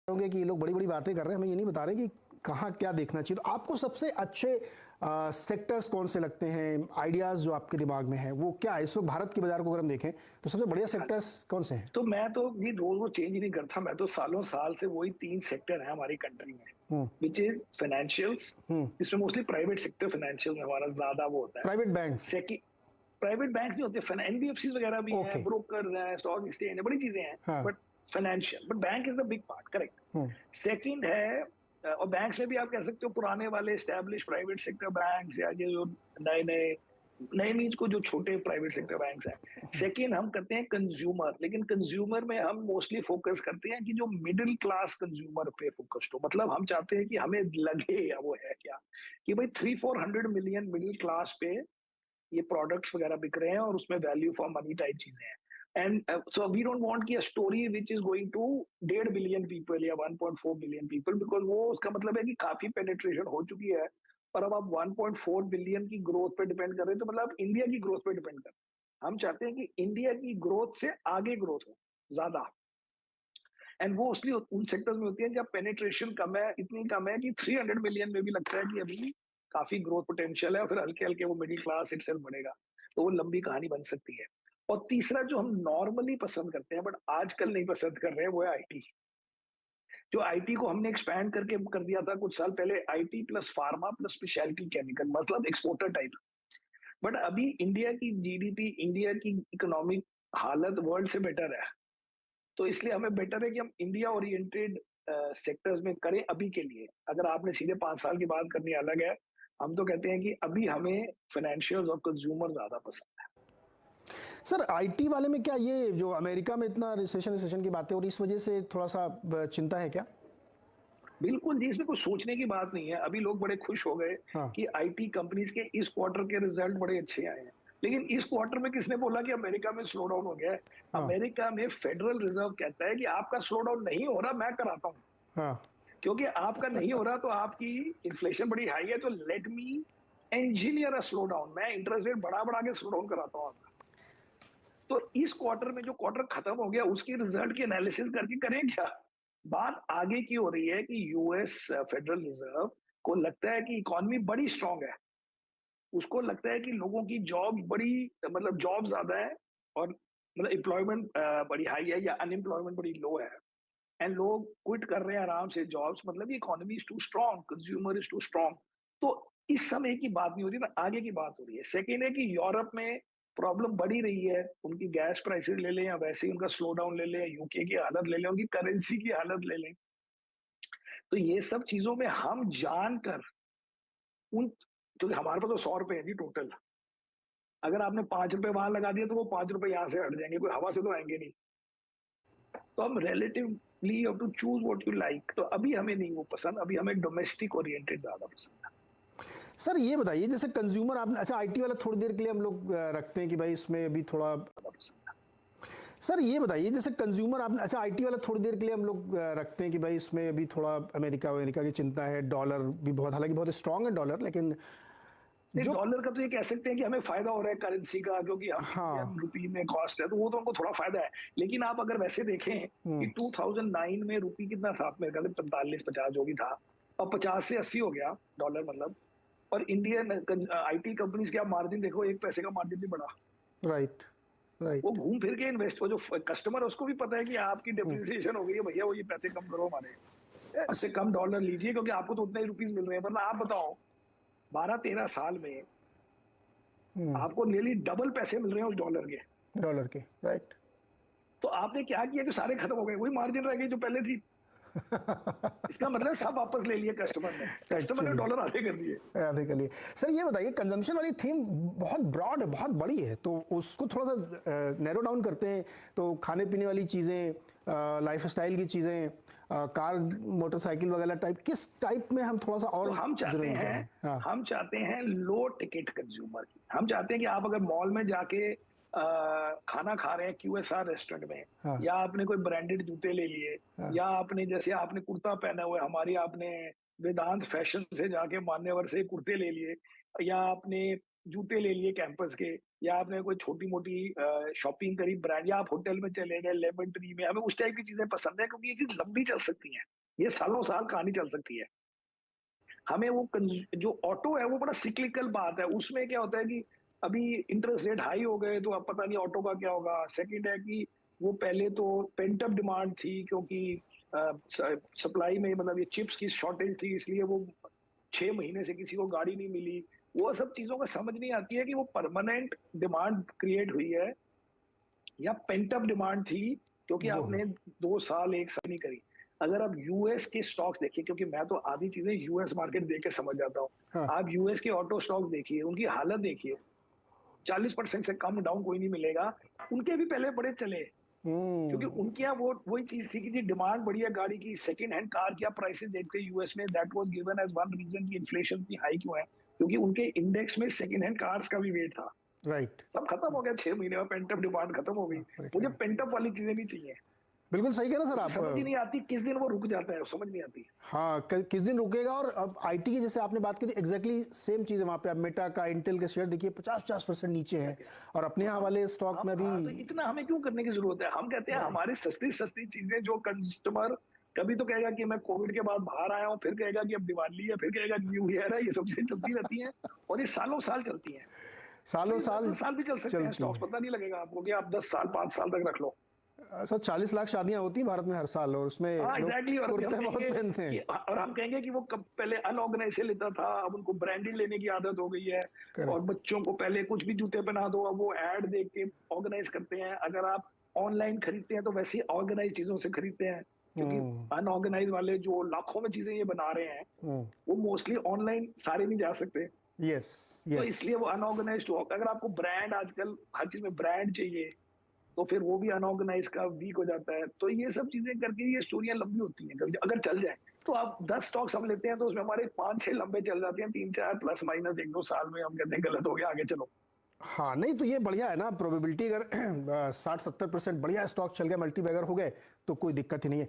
होंगे कि ये लोग बड़ी बड़ी बातें कर रहे हैं, हमें ये नहीं बता रहे कि कहाँ क्या देखना चाहिए। तो आपको सबसे अच्छे सेक्टर्स कौन से लगते हैं, आइडियाज जो आपके दिमाग में है वो क्या है? इस वक्त भारत के बाजार को अगर हम देखें तो सबसे बढ़िया सेक्टर्स कौन से हैं? तो मैं तो ये रोज वो चेंज ही नहीं करता। मैं तो सालों साल से वही 3 सेक्टर है हमारी कंट्री में, हम्म। Which is financials. हम्म। इसमें मोस्टली प्राइवेट सेक्टर फाइनेंशियल में हमारा ज्यादा वो होता है। Private banks. Second, private bank नहीं होते, एनबीएफसी वगैरह भी हैं, ओके। ब्रोकर हैं, स्टॉक एक्सचेंज है, बड़ी चीजें हैं। हाँ। But financial, but bank is the big part, correct. Hmm. Second है, और बैंक्स में भी आप कह सकते हो पुराने वाले एस्टेब्लिश प्राइवेट सेक्टर बैंक्स, या ये जो नए नए नए मीन्स को जो छोटे प्राइवेट सेक्टर बैंक्स हैं। सेकंड हम करते हैं कंज्यूमर, लेकिन कंज्यूमर में हम मोस्टली फोकस करते हैं कि जो मिडिल क्लास कंज्यूमर पे फोकस्ड हो। मतलब हम चाहते हैं कि हमें लगे, या वो है क्या, कि भाई 300-400 मिलियन मिडिल क्लास पे ये प्रोडक्ट्स वगैरह बिक रहे हैं और उसमें वैल्यू फॉर मनी टाइप चीजें हैं। And so we don't want की a story which is going to 1.5 billion people या 1.4 बिलियन पीपल, बिकॉज वो उसका मतलब है कि काफी पेनिट्रेशन हो चुकी है। और अब आप 1.4 बिलियन की ग्रोथ पे डिपेंड कर रहे हैं, तो मतलब इंडिया की ग्रोथ पे डिपेंड कर रहे हैं। हम चाहते हैं कि इंडिया की ग्रोथ से आगे ग्रोथ हो ज्यादा। एंड वो उसलिए उन सेक्टर्स में होती है जब पेनिट्रेशन कम है, इतनी कम है कि 300 मिलियन में भी लगता है कि अभी काफी ग्रोथ पोटेंशियल है, और फिर हल्के हल्के वो मिडिल क्लास इटसेल्फ बढ़ेगा। तो वो लंबी कहानी बन सकती है। और तीसरा जो हम नॉर्मली पसंद करते हैं बट आजकल नहीं पसंद कर रहे हैं, वो है आईटी। जो आईटी को हमने एक्सपैंड करके कर दिया था कुछ साल पहले, IT plus pharma plus speciality chemical, मतलब एक्सपोर्टर टाइप। बट अभी इंडिया की जीडीपी, इंडिया की इकोनॉमिक हालत वर्ल्ड से बेटर है। तो इसलिए हमें बेटर है कि हम इंडिया ओरिएंटेड सेक्टर्स में करें अभी के लिए। अगर आपने सीधे 5 साल की बात करनी अलग है। हम तो कहते हैं कि अभी हमें फाइनेंशियल और कंज्यूमर ज्यादा पसंद है। सर आईटी वाले में क्या ये जो अमेरिका में इतना रिसेशन रिसेशन की बातें, और इस वजह से थोड़ा सा चिंता है क्या? बिल्कुल जी, इसमें कुछ सोचने की बात नहीं है। अभी लोग बड़े खुश हो गए हाँ। कि आईटी कंपनीज के इस क्वार्टर के रिजल्ट बड़े अच्छे आए हैं। लेकिन इस क्वार्टर में किसने बोला कि अमेरिका में स्लो डाउन हो गया है? हाँ। अमेरिका में फेडरल रिजर्व कहता है कि आपका स्लो डाउन नहीं हो रहा, मैं कराता हूँ। हाँ। क्योंकि आपका नहीं हो रहा तो आपकी इन्फ्लेशन बड़ी हाई है, तो let me engineer a slow down. मैं इंटरेस्ट रेट बढ़ा बढ़ा के स्लो डाउन कराता हूँ आपका। तो इस क्वार्टर में जो क्वार्टर खत्म हो गया उसके रिजल्ट की एनालिसिस करके करें क्या? बात आगे की हो रही है कि यूएस फेडरल रिजर्व को लगता है कि इकोनॉमी बड़ी स्ट्रांग है। उसको लगता है कि लोगों की जॉब बड़ी, मतलब जॉब ज्यादा है, और मतलब एम्प्लॉयमेंट बड़ी हाई है, या अनएम्प्लॉयमेंट बड़ी लो है। एंड लोग क्विट कर रहे हैं आराम से जॉब्स, मतलब economy is too strong, consumer is too strong. तो इस समय की बात नहीं हो रही ना, आगे की बात हो रही है। सेकेंड है कि यूरोप में प्रॉब्लम बढ़ी रही है। उनकी गैस प्राइसेस ले लें, या वैसे ही उनका स्लो डाउन ले लें, यूके की हालत ले लें, उनकी करेंसी की हालत ले लें। तो ये सब चीजों में हम जानकर उन, क्योंकि हमारे पास तो 100 रुपए है जी टोटल। अगर आपने 5 रुपए वहां लगा दिया तो वो 5 रुपए यहाँ से हट जाएंगे, कोई हवा से तो आएंगे नहीं। तो हम relatively have to choose what you like. तो अभी हमें नहीं वो पसंद, अभी हमें डोमेस्टिक ओरिएंटेड ज्यादा पसंद है। सर ये बताइए, जैसे कंज्यूमर आपने, अच्छा आईटी वाला थोड़ी देर के लिए हम लोग रखते हैं कि भाई इसमें अभी थोड़ा। ज्यादा पसंद सर ये बताइए, जैसे कंज्यूमर आपने, अच्छा आईटी वाला थोड़ी देर के लिए हम लोग रखते हैं कि भाई इसमें अभी थोड़ा अमेरिका अमेरिका की चिंता है, डॉलर भी बहुत, हालांकि बहुत स्ट्रांग है डॉलर, लेकिन नहीं, जो। डॉलर का तो ये कह सकते हैं कि हमें फायदा हो रहा है करेंसी का, क्योंकि हम हाँ। इंडियन रुपी में कॉस्ट है, तो वो तो हमको थोड़ा फायदा है। लेकिन आप अगर वैसे देखें कि 2009 में रुपी कितना था, मेरे ख्याल 45-50 जो भी था, और 50 से 80 हो गया डॉलर, मतलब। और इंडियन आईटी कंपनीज के आप मार्जिन देखो, 1 पैसे का मार्जिन भी बढ़ा। राइट। वो राइट। घूम फिर के इन्वेस्ट हो, जो कस्टमर है उसको भी पता है कि आपकी डिप्रिसिएशन हो गई है भैया, वो ये पैसे कम करो हमारे, हमसे कम डॉलर लीजिए, क्योंकि आपको तो उतने ही रुपीज मिल रहे हैं। वरना आप बताओ, 12-13 साल में आपको नियरली डबल पैसे मिल रहे हैं उस डॉलर के। डॉलर के, राइट। तो आपने क्या किया कि सारे खत्म हो गए, वही मार्जिन रह गई जो पहले थी। इसका मतलब सब वापस ले लिए कस्टमर ने, कस्टमर ने एक्चुअली डॉलर आधे कर दिए। आधे के लिए। सर ये बताइए, कंजम्पशन वाली थीम बहुत ब्रॉड है, बहुत बड़ी है, तो उसको थोड़ा सा नैरो डाउन करते हैं। तो खाने पीने वाली चीज़ें, लाइफस्टाइल की चीज़ें, कार मोटरसाइकिल वगैरह टाइप, किस टाइप में हम थोड़ा सा तो और हम चाहते ज़रूर हैं, करें? हाँ। हम चाहते हैं लो टिकट कंज्यूमर की। हम चाहते हैं कि आप अगर मॉल में जाके खाना खा रहे हैं क्यूएसआर रेस्टोरेंट में, हाँ। या आपने कोई ब्रांडेड जूते ले लिए, हाँ। या आपने जैसे आपने कुर्ता पहना हुआ है, हमारी आपने वेदांत फैशन से जाके मान्यवर से कुर्ते ले लिए, या आपने जूते ले लिए कैंपस के, या आपने कोई छोटी मोटी शॉपिंग करी ब्रांड, या आप होटल में चले गए लेमन ट्री में, हमें उस टाइप की चीजें पसंद है, क्योंकि ये चीज लंबी चल सकती है। ये सालों साल कहानी चल सकती है। हमें वो जो ऑटो है वो बड़ा सिक्लिकल बात है, उसमें क्या होता है कि अभी इंटरेस्ट रेट हाई हो गए तो अब पता नहीं ऑटो का क्या होगा। सेकंड है कि वो पहले तो पेंट अप डिमांड थी, क्योंकि सप्लाई में मतलब ये चिप्स की शॉर्टेज थी, इसलिए वो 6 महीने से किसी को गाड़ी नहीं मिली। वो सब चीजों का समझ नहीं आती है कि वो परमानेंट डिमांड क्रिएट हुई है या पेंट अप डिमांड थी, क्योंकि वो है। आपने 2 साल 1 साल नहीं करी। अगर आप यूएस के स्टॉक्स देखिए, क्योंकि मैं तो आधी चीजें यूएस मार्केट देख के समझ जाता हूँ। हाँ। आप यूएस के ऑटो स्टॉक्स देखिए, उनकी हालत देखिए, 40% से कम डाउन कोई नहीं मिलेगा। उनके भी पहले बड़े चले, क्योंकि हम्म। उनके यहाँ वो वही चीज थी कि जी डिमांड बढ़ी है गाड़ी की। सेकंड हैंड कार की आप प्राइसेस देखते हैं यूएस में, that was given as one reason की इन्फ्लेशन इतनी हाई क्यों है, क्योंकि उनके इंडेक्स में सेकंड हैंड कार्स का भी वेट था। राइट। सब खत्म हो गया 6 महीने में, पेंटअप डिमांड खत्म हो गई। मुझे पेंटअप वाली चीजें नहीं चाहिए। बिल्कुल सही कह रहे सर मुझे समझ ही आप। नहीं आती किस दिन वो रुक जाता है, समझ नहीं आती। हाँ, किस दिन रुकेगा। और अब आईटी की जैसे आपने बात की थी, एग्जैक्टली सेम चीज़ है वहाँ पे। अब मेटा का, इंटेल के शेयर देखिए 50-50% नीचे हैं, और अपने तो यहाँ हम वाले स्टॉक हम में भी। हाँ, तो इतना हमें क्यों करने की जरूरत है? हम कहते हैं राइट। हमारी सस्ती सस्ती चीजें जो कस्टमर कभी तो कहेगा कि मैं कोविड के बाद बाहर आया हूँ, फिर कहेगा कि अब दिवाली है, फिर कहेगा न्यू ईयर है, ये सब चीजें चलती रहती हैं और ये सालों साल चलती हैं। सालों भाई दस साल दस साल भी चल सकते हैं चलती स्टॉक्स, हैं। पता नहीं लगेगा आपको कि आप 10 साल 5 साल तक रख लो। सर 40 लाख शादियां होती हैं भारत में हर साल, और उसमें हाँ लोग एग्जैक्टली। और हम कुर्ते बहुत कहेंगे पहनते कि हैं। और हम कहेंगे कि वो कब पहले अनऑर्गेनाइज से लेता था, अब उनको ब्रांडेड लेने की आदत हो गई है। और करेक्ट। बच्चों को पहले कुछ भी जूते पहना दो, अब वो ऐड देख के ऑर्गेनाइज करते हैं। अगर आप ऑनलाइन खरीदते हैं तो वैसे ही ऑर्गेनाइज चीजों से खरीदते हैं, क्योंकि हम्म। अनऑर्गेनाइज वाले जो लाखों में चीजें ये बना रहे हैं, हम्म। वो मोस्टली ऑनलाइन सारे नहीं जा सकते। यस। तो यस। इसलिए वो अनऑर्गेनाइज। अगर आपको ब्रांड, आजकल हर चीज में ब्रांड चाहिए, तो फिर वो भी अनऑर्गेनाइज का वीक हो जाता है। तो ये सब चीजें करके ये स्टोरियां लंबी होती हैं। कभी अगर चल जाए तो आप 10 स्टॉक्स हम लेते हैं तो उसमें हमारे 5-6 लंबे चल जाते हैं, 3-4 प्लस माइनस 1-2 साल में हम कहते हैं गलत हो गया, आगे चलो। हाँ, नहीं तो ये बढ़िया है ना, प्रोबेबिलिटी अगर 60-70% बढ़िया स्टॉक चल गया, मल्टी बैगर हो गए, तो कोई दिक्कत ही नहीं है।